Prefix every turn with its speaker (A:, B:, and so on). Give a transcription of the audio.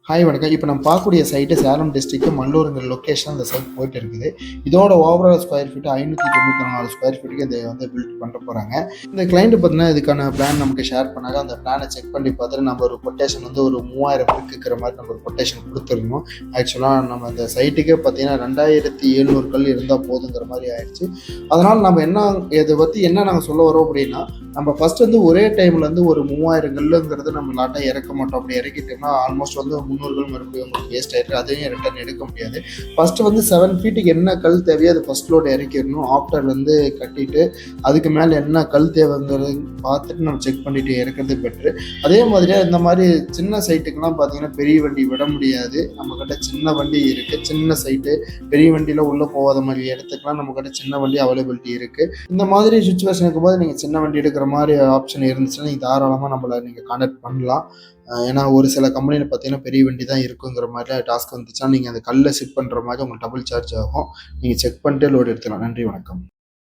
A: Hi வணக்கம். இப்போ நம்ம பார்க்கக்கூடிய சைட்டு சேலம் டிஸ்ட்ரிக்ட் மல்லூருங்கிற லொக்கேஷன் அந்த சைட் போயிட்டு இருக்குது. இதோட ஓவரால் ஸ்கொயர் ஃபீட் 594 ஸ்கொயர் ஃபீட்டுக்கு இதை வந்து பில்ட் பண்ண போகிறாங்க. இந்த கிளைண்ட் பார்த்தீங்கன்னா இதுக்கான பிளான் நமக்கு ஷேர் பண்ணாங்க. அந்த பிளானை செக் பண்ணி பார்த்துட்டு நம்ம ஒரு கொட்டேஷன் வந்து ஒரு 3000 இருக்கிற மாதிரி நம்ம ஒரு கொட்டேஷன் கொடுத்துருந்தோம். ஆக்சுவலாக நம்ம அந்த சைட்டுக்கே பார்த்தீங்கன்னா 2700 கல் இருந்தால் போதுங்கிற மாதிரி ஆயிடுச்சு. அதனால் நம்ம இதை பற்றி என்ன நாங்கள் சொல்ல வரோம் அப்படின்னா, நம்ம ஃபர்ஸ்ட் வந்து ஒரே டைமில் வந்து ஒரு 3000 கல்லுங்கிறது நம்ம லாட்டாக இறக்க மாட்டோம். அப்படி இறக்கிட்டோம்னா ஆல்மோஸ்ட் வந்து 300 மறுபடியும் உங்களுக்கு வேஸ்ட் ஆகிட்டு அதையும் ரிட்டர்ன் எடுக்க முடியாது. ஃபஸ்ட்டு வந்து 7 ஃபீட்டுக்கு என்ன கல் தேவையோ அது ஃபஸ்ட் லோடு இறக்கிடணும். ஆஃப்டர் வந்து கட்டிட்டு அதுக்கு மேலே என்ன கல் தேவைங்கிறது பார்த்துட்டு நம்ம செக் பண்ணிட்டு இறக்கிறது பெட்ரு. அதே மாதிரியே இந்த மாதிரி சின்ன சைட்டுக்கெல்லாம் பார்த்தீங்கன்னா பெரிய வண்டி விட முடியாது. நம்மக்கிட்ட சின்ன வண்டி இருக்குது. சின்ன சைட்டு பெரிய வண்டியில் உள்ளே போகாத மாதிரி இடத்துக்குலாம் நம்மக்கிட்ட சின்ன வண்டி அவைலபிலிட்டி இருக்குது. இந்த மாதிரி சுச்சுவேஷன் இருக்கும்போது நீங்கள் சின்ன வண்டி எடுக்கிற மாதிரி ஆப்ஷன் இருந்துச்சுன்னா நீங்கள் தாராளமாக நம்மளை நீங்கள் கான்டாக்ட் பண்ணலாம். ஏன்னா ஒரு சில கம்பெனியில் பார்த்தீங்கன்னா பெரிய வண்டி தான் இருக்குங்கிற மாதிரி டாஸ்க் வந்துச்சுன்னா நீங்கள் அந்த கல்லை ஷிஃப்ட் பண்ணுற மாதிரி உங்களுக்கு டபுள் சார்ஜ் ஆகும். நீங்கள் செக் பண்ணிட்டு லோடு எடுத்துக்கலாம். நன்றி, வணக்கம்.